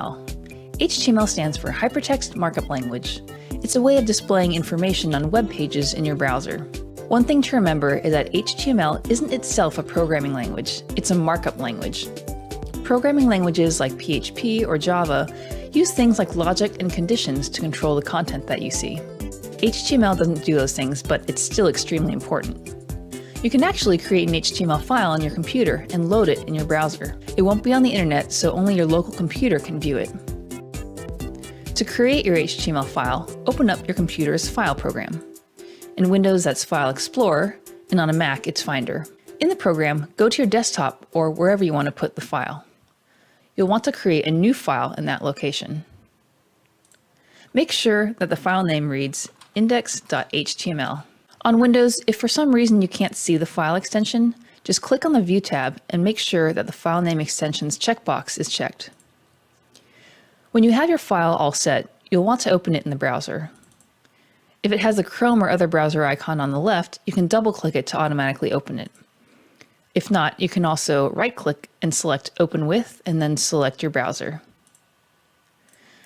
HTML stands for Hypertext Markup Language. It's a way of displaying information on web pages in your browser. One thing to remember is that HTML isn't itself a programming language, it's a markup language. Programming languages like PHP or Java use things like logic and conditions to control the content that you see. HTML doesn't do those things, but it's still extremely important. You can actually create an HTML file on your computer and load it in your browser. It won't be on the internet, so only your local computer can view it. To create your HTML file, open up your computer's File program. In Windows, that's File Explorer, and on a Mac, it's Finder. In the program, go to your desktop or wherever you want to put the file. You'll want to create a new file in that location. Make sure that the file name reads index.html. On Windows, if for some reason you can't see the file extension, just click on the View tab and make sure that the File Name Extensions checkbox is checked. When you have your file all set, you'll want to open it in the browser. If it has the Chrome or other browser icon on the left, you can double-click it to automatically open it. If not, you can also right-click and select Open With, and then select your browser.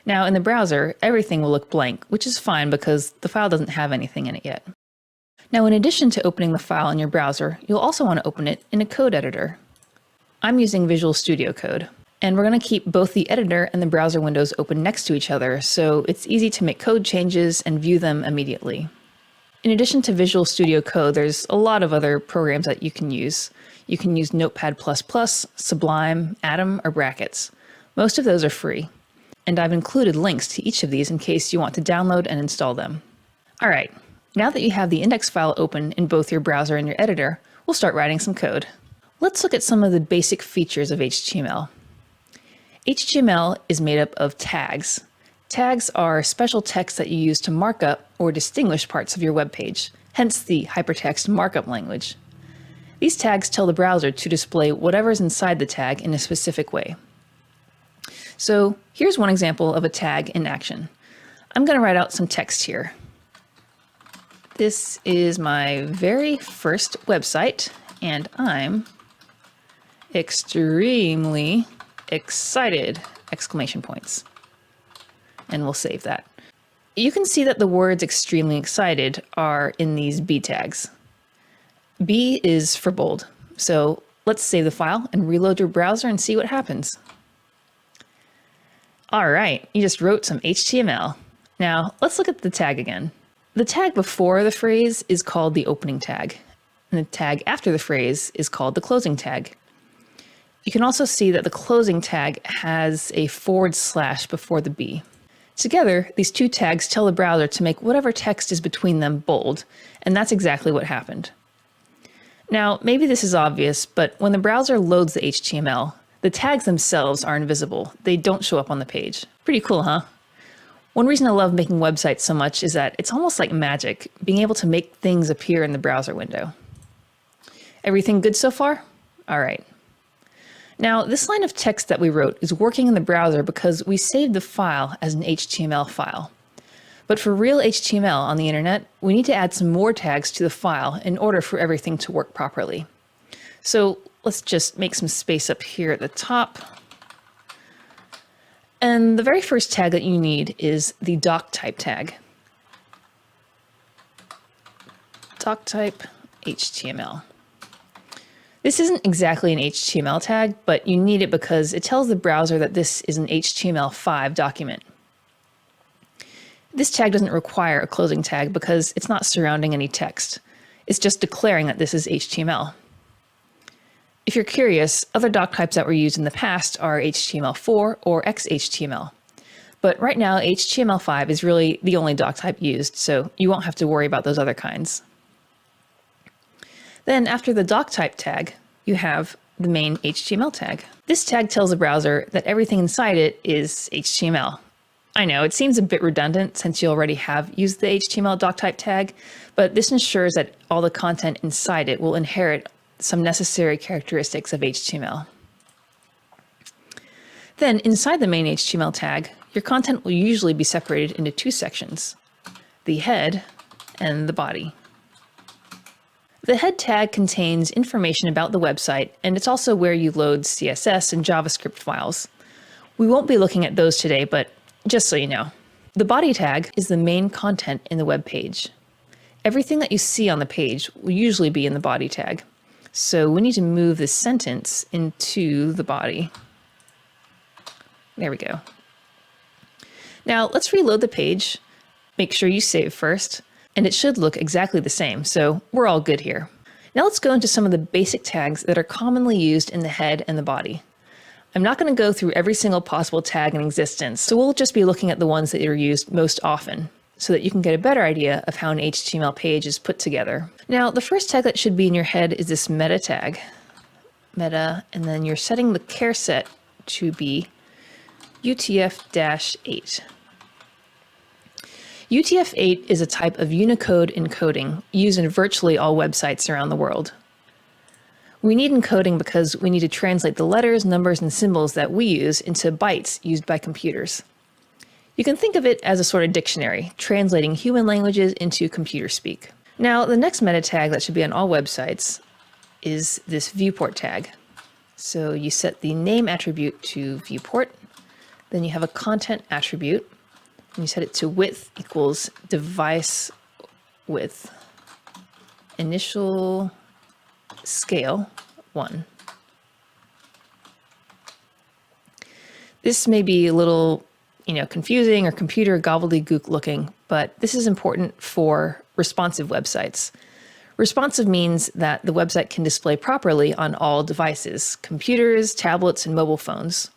Now, in the browser, everything will look blank, which is fine because the file doesn't have anything in it yet. Now, in addition to opening the file in your browser, you'll also want to open it in a code editor. I'm using Visual Studio Code, and we're going to keep both the editor and the browser windows open next to each other, so it's easy to make code changes and view them immediately. In addition to Visual Studio Code, there's a lot of other programs that you can use. You can use Notepad++, Sublime, Atom, or Brackets. Most of those are free, and I've included links to each of these in case you want to download and install them. All right. Now that you have the index file open in both your browser and your editor, we'll start writing some code. Let's look at some of the basic features of HTML. HTML is made up of tags. Tags are special text that you use to mark up or distinguish parts of your web page, hence the hypertext markup language. These tags tell the browser to display whatever's inside the tag in a specific way. So here's one example of a tag in action. I'm going to write out some text here. This is my very first website, and I'm extremely excited! Exclamation points. And we'll save that. You can see that the words extremely excited are in these B tags. B is for bold. So let's save the file and reload your browser and see what happens. All right, you just wrote some HTML. Now let's look at the tag again. The tag before the phrase is called the opening tag, and the tag after the phrase is called the closing tag. You can also see that the closing tag has a / before the B. Together, these two tags tell the browser to make whatever text is between them bold, and that's exactly what happened. Now, maybe this is obvious, but when the browser loads the HTML, the tags themselves are invisible. They don't show up on the page. Pretty cool, huh? One reason I love making websites so much is that it's almost like magic, being able to make things appear in the browser window. Everything good so far? All right. Now, this line of text that we wrote is working in the browser because we saved the file as an HTML file. But for real HTML on the internet, we need to add some more tags to the file in order for everything to work properly. So let's just make some space up here at the top. And the very first tag that you need is the doctype tag. Doctype HTML. This isn't exactly an HTML tag, but you need it because it tells the browser that this is an HTML5 document. This tag doesn't require a closing tag because it's not surrounding any text. It's just declaring that this is HTML. If you're curious, other doc types that were used in the past are HTML4 or XHTML. But right now, HTML5 is really the only doc type used, so you won't have to worry about those other kinds. Then after the doctype tag, you have the main HTML tag. This tag tells the browser that everything inside it is HTML. I know, it seems a bit redundant since you already have used the HTML doctype tag, but this ensures that all the content inside it will inherit some necessary characteristics of HTML. Then inside the main HTML tag, your content will usually be separated into two sections, the head and the body. The head tag contains information about the website, and it's also where you load CSS and JavaScript files. We won't be looking at those today, but just so you know. The body tag is the main content in the web page. Everything that you see on the page will usually be in the body tag. So we need to move this sentence into the body. There we go. Now let's reload the page. Make sure you save first, and it should look exactly the same. So we're all good here. Now let's go into some of the basic tags that are commonly used in the head and the body. I'm not going to go through every single possible tag in existence, so we'll just be looking at the ones that are used most often, so that you can get a better idea of how an HTML page is put together. Now, the first tag that should be in your head is this meta tag. Meta, and then you're setting the char set to be UTF-8. UTF-8 is a type of Unicode encoding used in virtually all websites around the world. We need encoding because we need to translate the letters, numbers, and symbols that we use into bytes used by computers. You can think of it as a sort of dictionary, translating human languages into computer speak. Now, the next meta tag that should be on all websites is this viewport tag. So you set the name attribute to viewport, then you have a content attribute, and you set it to width equals device width, initial scale 1. This may be a little, confusing or computer gobbledygook looking, but this is important for responsive websites. Responsive means that the website can display properly on all devices, computers, tablets, and mobile phones.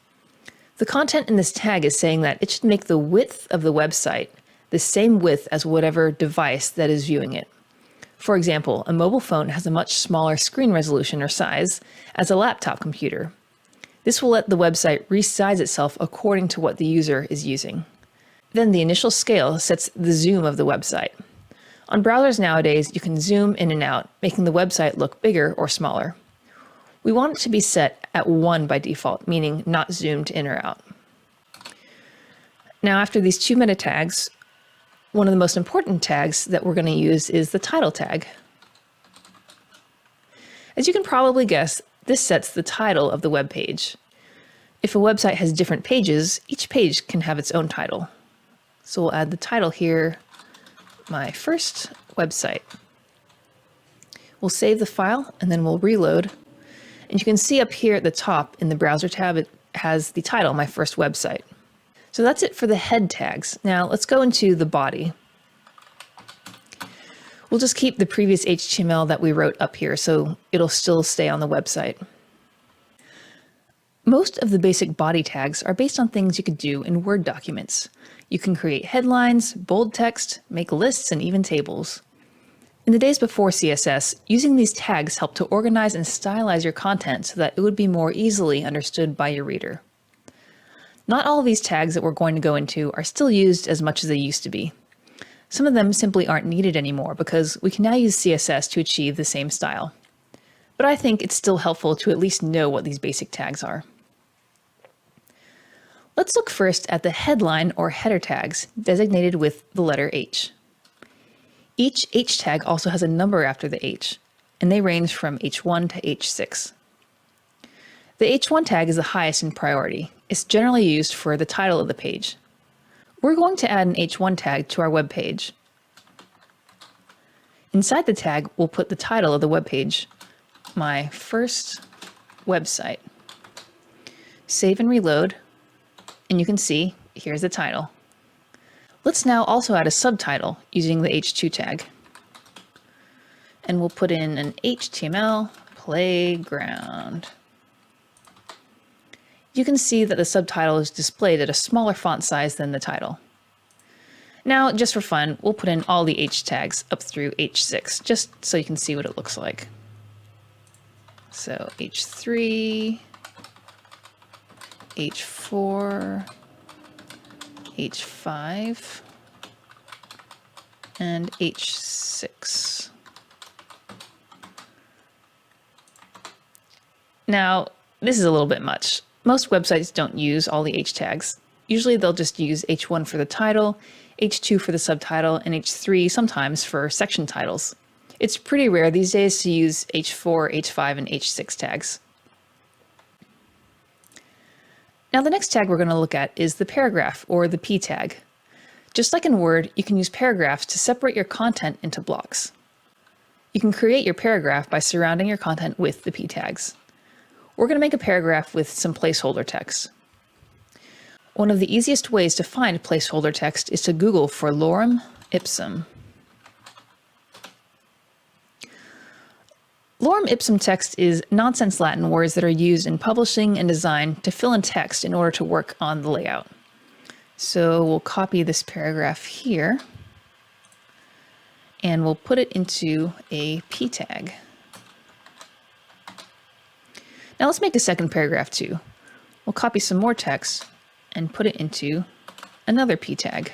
The content in this tag is saying that it should make the width of the website the same width as whatever device that is viewing it. For example, a mobile phone has a much smaller screen resolution or size as a laptop computer. This will let the website resize itself according to what the user is using. Then the initial scale sets the zoom of the website. On browsers nowadays, you can zoom in and out, making the website look bigger or smaller. We want it to be set at 1 by default, meaning not zoomed in or out. Now, after these two meta tags, one of the most important tags that we're going to use is the title tag. As you can probably guess, this sets the title of the web page. If a website has different pages, each page can have its own title. So we'll add the title here, my first website. We'll save the file and then we'll reload. And you can see up here at the top in the browser tab, it has the title, my first website. So that's it for the head tags. Now let's go into the body. We'll just keep the previous HTML that we wrote up here so it'll still stay on the website. Most of the basic body tags are based on things you could do in Word documents. You can create headlines, bold text, make lists, and even tables. In the days before CSS, using these tags helped to organize and stylize your content so that it would be more easily understood by your reader. Not all of these tags that we're going to go into are still used as much as they used to be. Some of them simply aren't needed anymore because we can now use CSS to achieve the same style. But I think it's still helpful to at least know what these basic tags are. Let's look first at the headline or header tags designated with the letter H. Each H tag also has a number after the H, and they range from H1 to H6. The H1 tag is the highest in priority. It's generally used for the title of the page. We're going to add an H1 tag to our web page. Inside the tag, we'll put the title of the web page, my first website. Save and reload, and you can see here's the title. Let's now also add a subtitle using the H2 tag. And we'll put in an HTML playground. You can see that the subtitle is displayed at a smaller font size than the title. Now, just for fun, we'll put in all the H tags up through H6, just so you can see what it looks like. So H3, H4, H5, and H6. Now, this is a little bit much. Most websites don't use all the H tags. Usually they'll just use H1 for the title, H2 for the subtitle, and H3 sometimes for section titles. It's pretty rare these days to use H4, H5, and H6 tags. Now the next tag we're going to look at is the paragraph, or the P tag. Just like in Word, you can use paragraphs to separate your content into blocks. You can create your paragraph by surrounding your content with the P tags. We're going to make a paragraph with some placeholder text. One of the easiest ways to find placeholder text is to Google for lorem ipsum. Lorem ipsum text is nonsense Latin words that are used in publishing and design to fill in text in order to work on the layout. So we'll copy this paragraph here, and we'll put it into a P tag. Now let's make a second paragraph too. We'll copy some more text and put it into another P tag.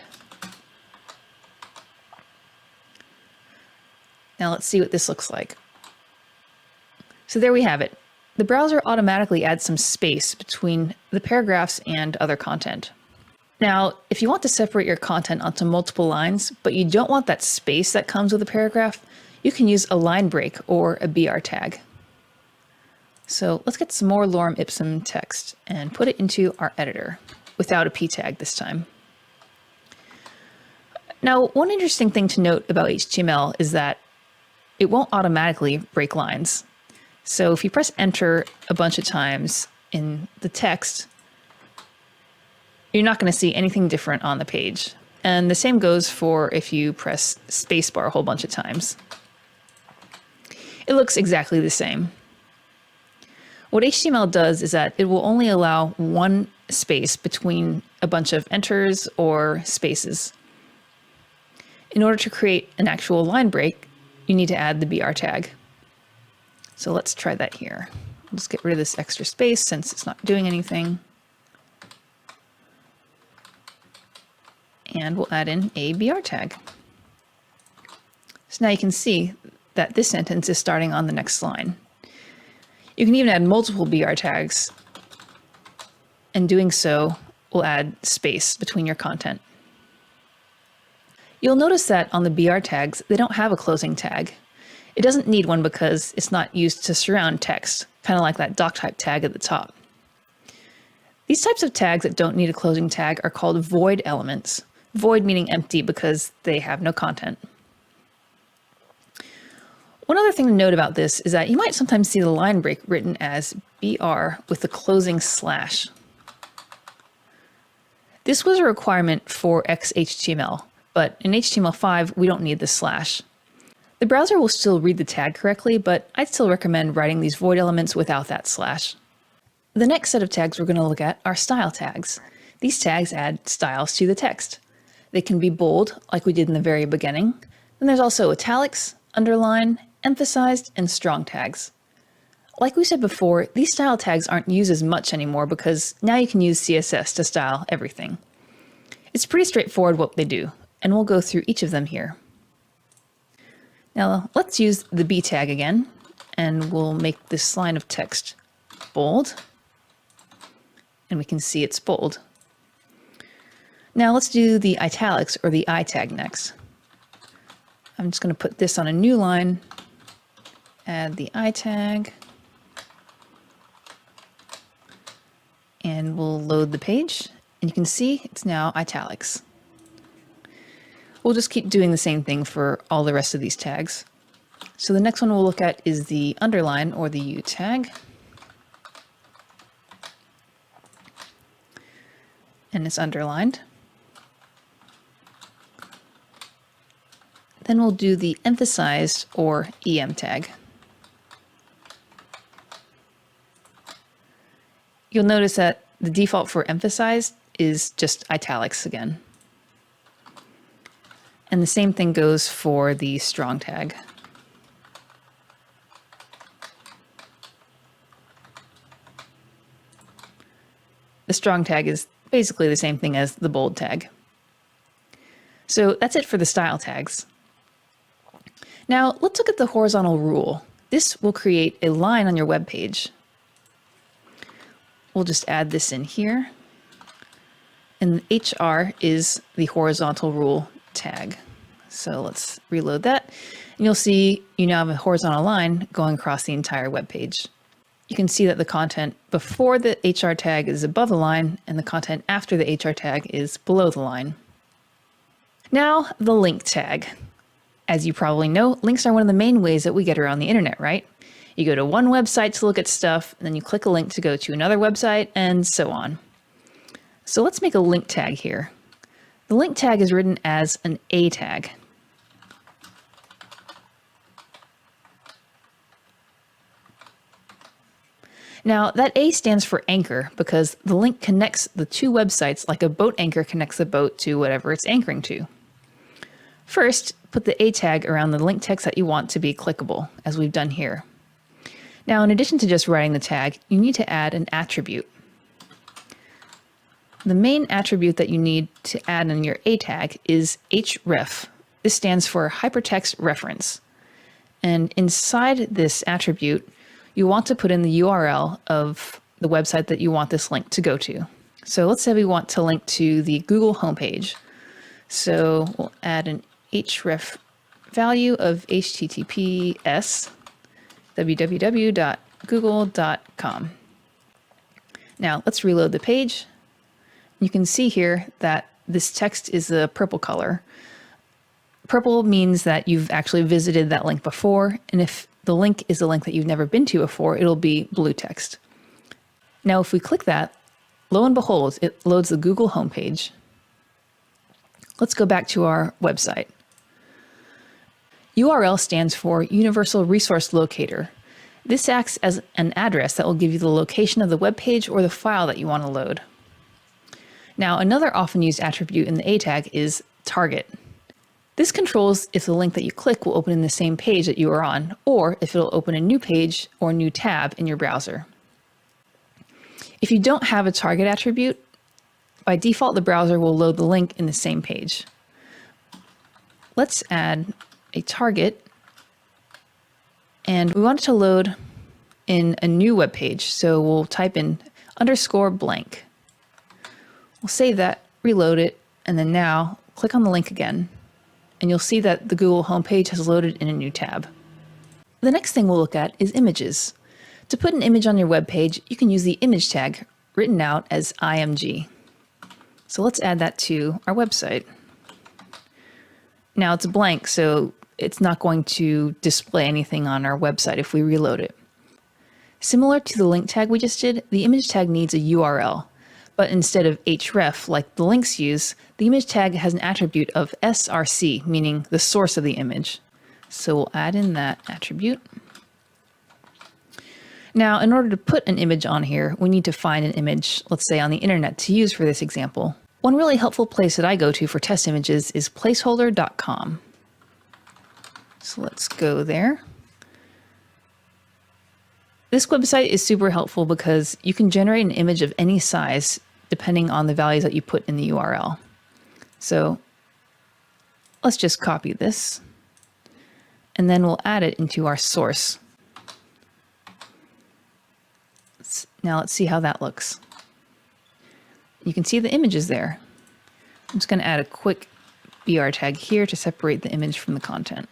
Now let's see what this looks like. So there we have it. The browser automatically adds some space between the paragraphs and other content. Now, if you want to separate your content onto multiple lines, but you don't want that space that comes with a paragraph, you can use a line break or a BR tag. So let's get some more lorem ipsum text and put it into our editor without a P tag this time. Now, one interesting thing to note about HTML is that it won't automatically break lines. So if you press enter a bunch of times in the text, you're not going to see anything different on the page. And the same goes for if you press spacebar a whole bunch of times. It looks exactly the same. What HTML does is that it will only allow one space between a bunch of enters or spaces. In order to create an actual line break, you need to add the BR tag. So let's try that here. Let's get rid of this extra space since it's not doing anything. And we'll add in a BR tag. So now you can see that this sentence is starting on the next line. You can even add multiple BR tags, and doing so will add space between your content. You'll notice that on the BR tags, they don't have a closing tag. It doesn't need one because it's not used to surround text, kind of like that doc type tag at the top. These types of tags that don't need a closing tag are called void elements. Void meaning empty because they have no content. One other thing to note about this is that you might sometimes see the line break written as BR with the closing slash. This was a requirement for XHTML, but in HTML5 we don't need the slash. The browser will still read the tag correctly, but I'd still recommend writing these void elements without that slash. The next set of tags we're going to look at are style tags. These tags add styles to the text. They can be bold, like we did in the very beginning. Then there's also italics, underline, emphasized, and strong tags. Like we said before, these style tags aren't used as much anymore because now you can use CSS to style everything. It's pretty straightforward what they do, and we'll go through each of them here. Now let's use the B tag again, and we'll make this line of text bold, and we can see it's bold. Now let's do the italics or the I tag next. I'm just going to put this on a new line, add the I tag, and we'll load the page, and you can see it's now italics. We'll just keep doing the same thing for all the rest of these tags. So the next one we'll look at is the underline or the U tag. And it's underlined. Then we'll do the emphasized or EM tag. You'll notice that the default for emphasized is just italics again. And the same thing goes for the strong tag. The strong tag is basically the same thing as the bold tag. So that's it for the style tags. Now let's look at the horizontal rule. This will create a line on your web page. We'll just add this in here. And HR is the horizontal rule tag. So let's reload that. And you'll see you now have a horizontal line going across the entire web page. you can see that the content before the HR tag is above the line and the content after the HR tag is below the line. Now, the link tag. As you probably know, links are one of the main ways that we get around the internet, right? You go to one website to look at stuff, and then you click a link to go to another website, and so on. So let's make a link tag here. The link tag is written as an A tag. Now, that A stands for anchor because the link connects the two websites like a boat anchor connects the boat to whatever it's anchoring to. First, put the A tag around the link text that you want to be clickable, as we've done here. Now, in addition to just writing the tag, you need to add an attribute. The main attribute that you need to add in your A tag is href. This stands for hypertext reference. And inside this attribute, you want to put in the URL of the website that you want this link to go to. So let's say we want to link to the Google homepage. So we'll add an href value of https www.google.com. Now let's reload the page. You can see here that this text is a purple color. Purple means that you've actually visited that link before, and if the link is a link that you've never been to before, it'll be blue text. Now if we click that, lo and behold, it loads the Google homepage. Let's go back to our website. URL stands for Universal Resource Locator. This acts as an address that will give you the location of the web page or the file that you want to load. Now, another often used attribute in the A tag is target. This controls if the link that you click will open in the same page that you are on, or if it'll open a new page or new tab in your browser. If you don't have a target attribute, by default, the browser will load the link in the same page. Let's add a target, and we want it to load in a new web page. So we'll type in _blank. We'll save that, reload it, and then now click on the link again, and you'll see that the Google homepage has loaded in a new tab. The next thing we'll look at is images. To put an image on your web page, you can use the image tag written out as img. So let's add that to our website. Now it's blank, so it's not going to display anything on our website if we reload it. Similar to the link tag we just did, the image tag needs a URL, but instead of href like the links use, the image tag has an attribute of src, meaning the source of the image. So we'll add in that attribute. Now, in order to put an image on here, we need to find an image, let's say on the internet, to use for this example. One really helpful place that I go to for test images is placeholder.com. So let's go there. This website is super helpful because you can generate an image of any size depending on the values that you put in the URL. So let's just copy this, and then we'll add it into our source. Now let's see how that looks. You can see the images there. I'm just going to add a quick BR tag here to separate the image from the content.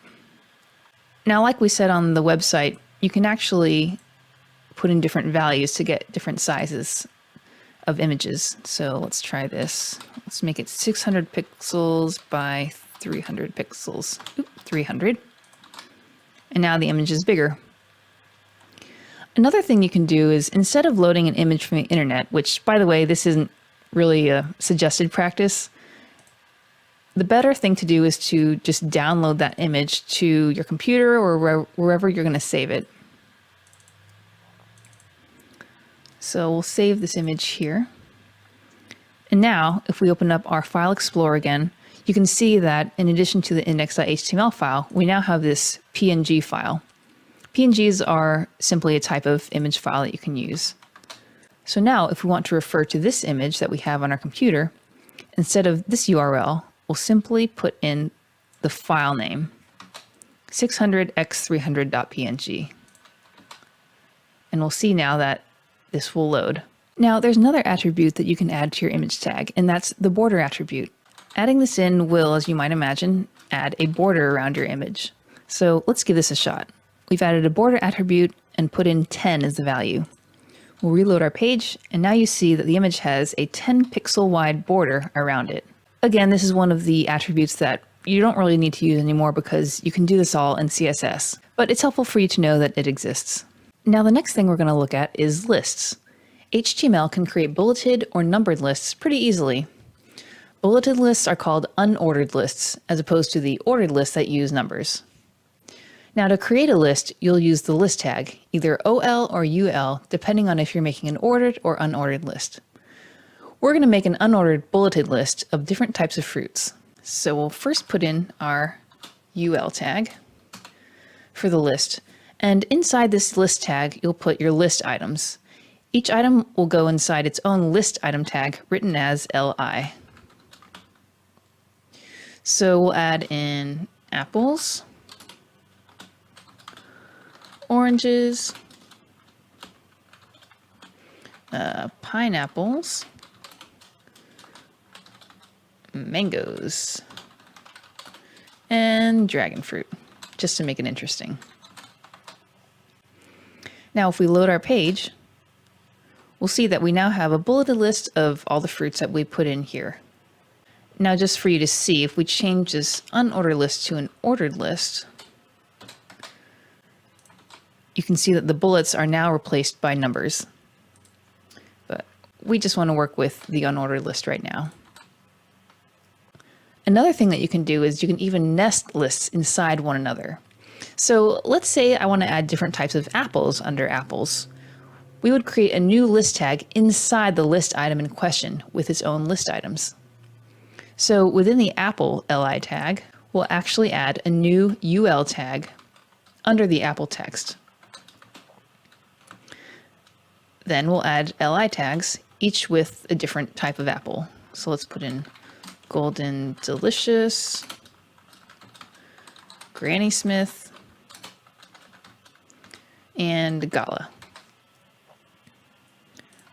Now, like we said on the website, you can actually put in different values to get different sizes of images. So let's try this. Let's make it 600 pixels by 300 pixels. 300. And now the image is bigger. Another thing you can do is, instead of loading an image from the internet, which, by the way, this isn't really a suggested practice, the better thing to do is to just download that image to your computer or wherever you're going to save it. So we'll save this image here. And now, if we open up our File Explorer again, you can see that in addition to the index.html file, we now have this PNG file. PNGs are simply a type of image file that you can use. So now, if we want to refer to this image that we have on our computer, instead of this URL, we'll simply put in the file name, 600x300.png. And we'll see now that this will load. Now, there's another attribute that you can add to your image tag, and that's the border attribute. Adding this in will, as you might imagine, add a border around your image. So let's give this a shot. We've added a border attribute, and put in 10 as the value. We'll reload our page, and now you see that the image has a 10 pixel wide border around it. Again, this is one of the attributes that you don't really need to use anymore because you can do this all in CSS, but it's helpful for you to know that it exists. Now the next thing we're going to look at is lists. HTML can create bulleted or numbered lists pretty easily. Bulleted lists are called unordered lists, as opposed to the ordered lists that use numbers. Now to create a list, you'll use the list tag, either OL or UL, depending on if you're making an ordered or unordered list. We're going to make an unordered bulleted list of different types of fruits. So we'll first put in our UL tag for the list. And inside this list tag, you'll put your list items. Each item will go inside its own list item tag written as LI. So we'll add in apples, oranges, pineapples, mangoes, and dragon fruit, just to make it interesting. Now, if we load our page, we'll see that we now have a bulleted list of all the fruits that we put in here. Now, just for you to see, if we change this unordered list to an ordered list, you can see that the bullets are now replaced by numbers. But we just want to work with the unordered list right now. Another thing that you can do is you can even nest lists inside one another. So let's say I want to add different types of apples under apples. We would create a new list tag inside the list item in question with its own list items. So within the apple li tag, we'll actually add a new ul tag under the apple text. Then we'll add li tags, each with a different type of apple. So let's put in Golden Delicious, Granny Smith, and Gala.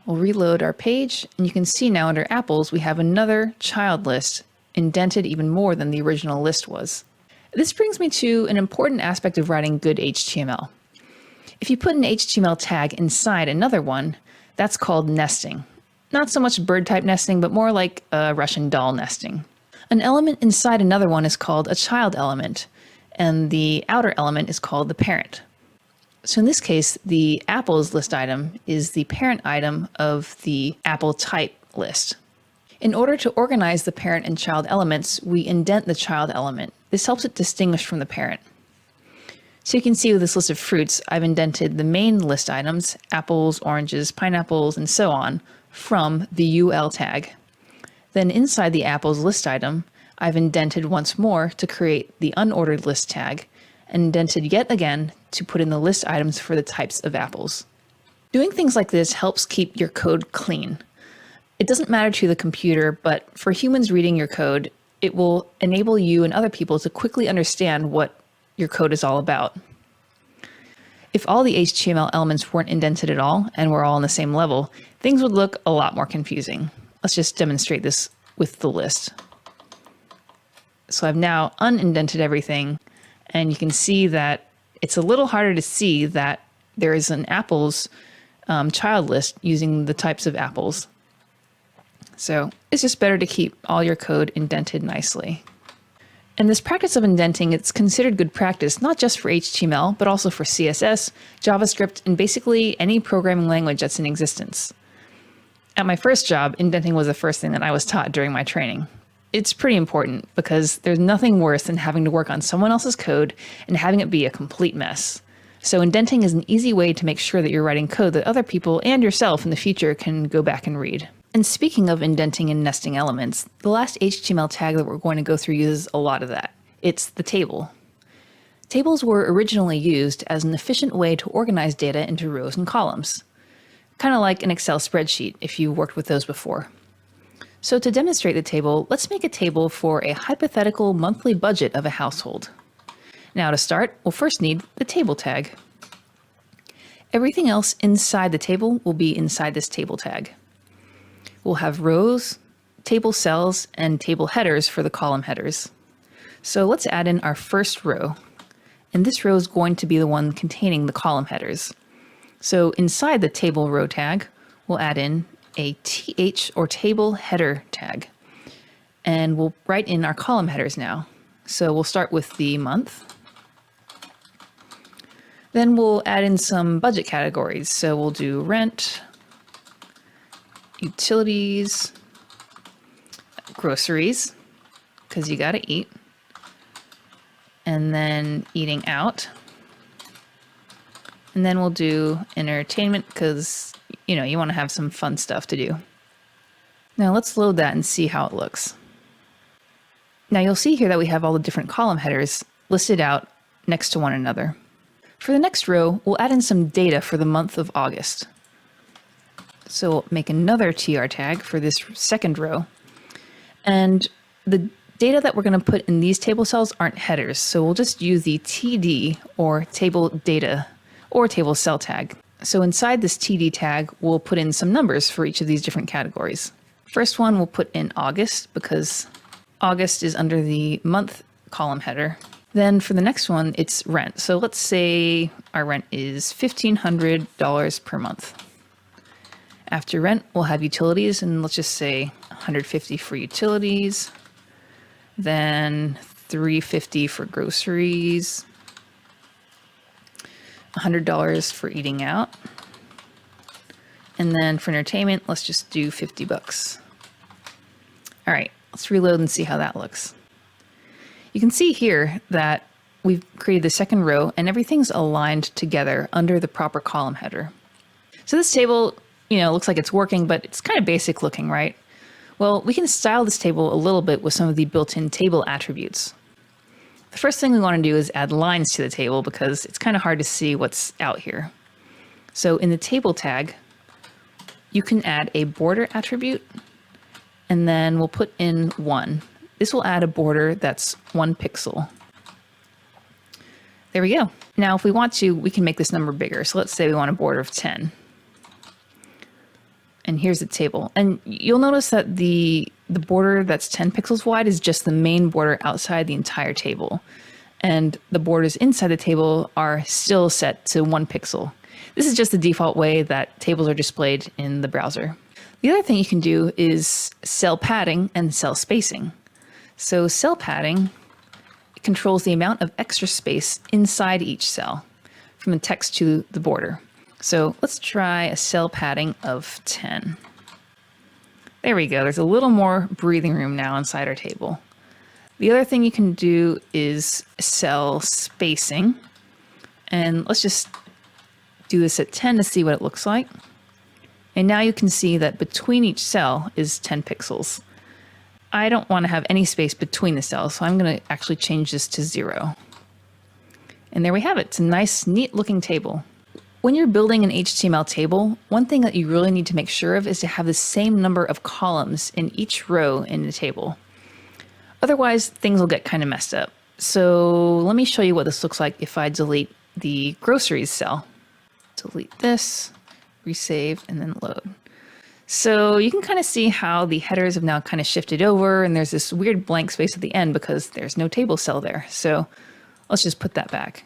We'll reload our page, and you can see now under apples we have another child list indented even more than the original list was. This brings me to an important aspect of writing good HTML. If you put an HTML tag inside another one, that's called nesting. Not so much bird type nesting, but more like a Russian doll nesting. An element inside another one is called a child element, and the outer element is called the parent. So in this case, the apples list item is the parent item of the apple type list. In order to organize the parent and child elements, we indent the child element. This helps it distinguish from the parent. So you can see with this list of fruits, I've indented the main list items, apples, oranges, pineapples, and so on, from the UL tag. Then inside the apples list item, I've indented once more to create the unordered list tag, and indented yet again to put in the list items for the types of apples. Doing things like this helps keep your code clean. It doesn't matter to the computer, but for humans reading your code, it will enable you and other people to quickly understand what your code is all about. If all the HTML elements weren't indented at all and were all on the same level, things would look a lot more confusing. Let's just demonstrate this with the list. So I've now unindented everything, and you can see that it's a little harder to see that there is an apples child list using the types of apples. So it's just better to keep all your code indented nicely. And this practice of indenting, it's considered good practice, not just for HTML, but also for CSS, JavaScript, and basically any programming language that's in existence. At my first job, indenting was the first thing that I was taught during my training. It's pretty important because there's nothing worse than having to work on someone else's code and having it be a complete mess. So indenting is an easy way to make sure that you're writing code that other people and yourself in the future can go back and read. And speaking of indenting and nesting elements, the last HTML tag that we're going to go through uses a lot of that. It's the table. Tables were originally used as an efficient way to organize data into rows and columns. Kind of like an Excel spreadsheet if you worked with those before. So to demonstrate the table, let's make a table for a hypothetical monthly budget of a household. Now to start, we'll first need the table tag. Everything else inside the table will be inside this table tag. We'll have rows, table cells, and table headers for the column headers. So let's add in our first row. And this row is going to be the one containing the column headers. So inside the table row tag, we'll add in a TH or table header tag. And we'll write in our column headers now. So we'll start with the month. Then we'll add in some budget categories. So we'll do rent, utilities, groceries, because you gotta eat, and then eating out. And then we'll do entertainment because, you want to have some fun stuff to do. Now let's load that and see how it looks. Now you'll see here that we have all the different column headers listed out next to one another. For the next row, we'll add in some data for the month of August. So we'll make another TR tag for this second row. And the data that we're going to put in these table cells aren't headers, so we'll just use the TD or table data or table cell tag. So inside this TD tag, we'll put in some numbers for each of these different categories. First one, we'll put in August because August is under the month column header. Then for the next one, it's rent. So let's say our rent is $1,500 per month. After rent, we'll have utilities, and let's just say $150 for utilities, then $350 for groceries, $100 for eating out, and then for entertainment, let's just do $50. All right, let's reload and see how that looks. You can see here that we've created the second row and everything's aligned together under the proper column header. So this table, looks like it's working, but it's kind of basic looking, right? Well, we can style this table a little bit with some of the built-in table attributes. The first thing we want to do is add lines to the table because it's kind of hard to see what's out here. So in the table tag, you can add a border attribute, and then we'll put in 1. This will add a border that's 1 pixel. There we go. Now, if we want to, we can make this number bigger. So let's say we want a border of 10. And here's the table. And you'll notice that the border that's 10 pixels wide is just the main border outside the entire table. And the borders inside the table are still set to 1 pixel. This is just the default way that tables are displayed in the browser. The other thing you can do is cell padding and cell spacing. So cell padding controls the amount of extra space inside each cell from the text to the border. So let's try a cell padding of 10. There we go. There's a little more breathing room now inside our table. The other thing you can do is cell spacing. And let's just do this at 10 to see what it looks like. And now you can see that between each cell is 10 pixels. I don't want to have any space between the cells, so I'm going to actually change this to 0. And there we have it. It's a nice, neat looking table. When you're building an HTML table, one thing that you really need to make sure of is to have the same number of columns in each row in the table. Otherwise, things will get kind of messed up. So let me show you what this looks like if I delete the groceries cell. Delete this, resave, and then load. So you can kind of see how the headers have now kind of shifted over, and there's this weird blank space at the end because there's no table cell there. So let's just put that back.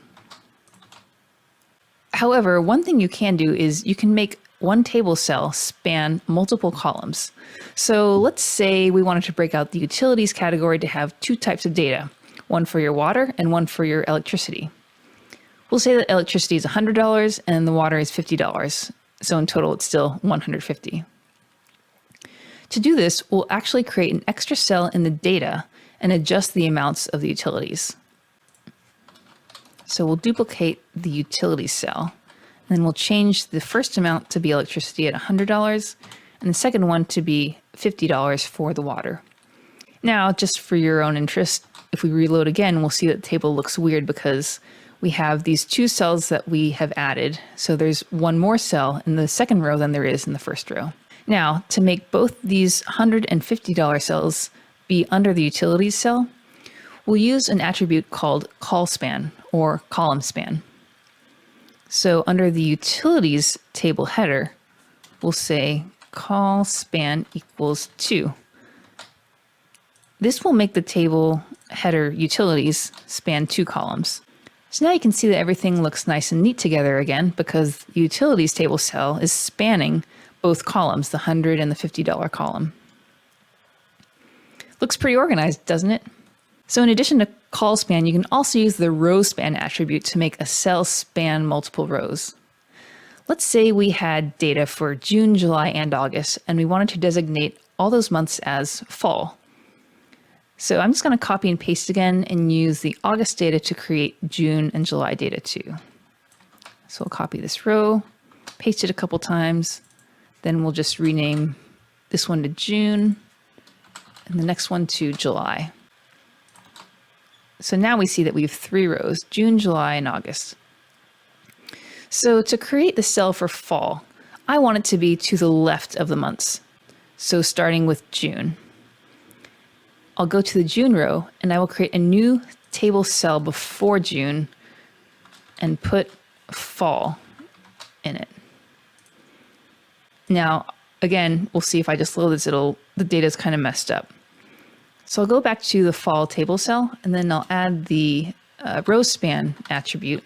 However, one thing you can do is you can make one table cell span multiple columns. So let's say we wanted to break out the utilities category to have 2 types of data, one for your water and one for your electricity. We'll say that electricity is $100 and the water is $50. So in total, it's still $150. To do this, we'll actually create an extra cell in the data and adjust the amounts of the utilities. So we'll duplicate the utilities cell, and then we'll change the first amount to be electricity at $100 and the second one to be $50 for the water. Now, just for your own interest, if we reload again, we'll see that the table looks weird because we have these 2 cells that we have added. So there's one more cell in the second row than there is in the first row. Now, to make both these $150 cells be under the utilities cell, we'll use an attribute called call span or column span. So under the utilities table header, we'll say call span equals 2. This will make the table header utilities span 2 columns. So now you can see that everything looks nice and neat together again because the utilities table cell is spanning both columns, the $100 and the $50 column. Looks pretty organized, doesn't it? So in addition to call span, you can also use the row span attribute to make a cell span multiple rows. Let's say we had data for June, July, and August, and we wanted to designate all those months as fall. So I'm just going to copy and paste again and use the August data to create June and July data too. So I'll copy this row, paste it a couple times, then we'll just rename this one to June and the next one to July. So now we see that we have 3 rows, June, July, and August. So to create the cell for fall, I want it to be to the left of the months. So starting with June. I'll go to the June row and I will create a new table cell before June and put fall in it. Now, again, we'll see if I just load this, the data is kind of messed up. So I'll go back to the fall table cell and then I'll add the row span attribute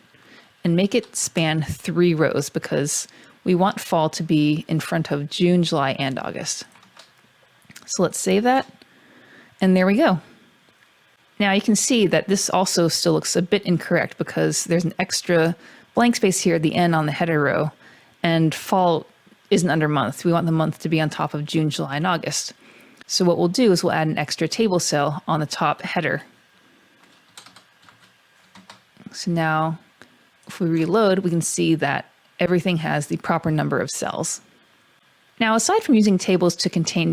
and make it span 3 rows because we want fall to be in front of June, July, and August. So let's save that. And there we go. Now you can see that this also still looks a bit incorrect because there's an extra blank space here at the end on the header row, and fall isn't under month. We want the month to be on top of June, July, and August. So what we'll do is we'll add an extra table cell on the top header. So now if we reload, we can see that everything has the proper number of cells. Now, aside from using tables to contain data,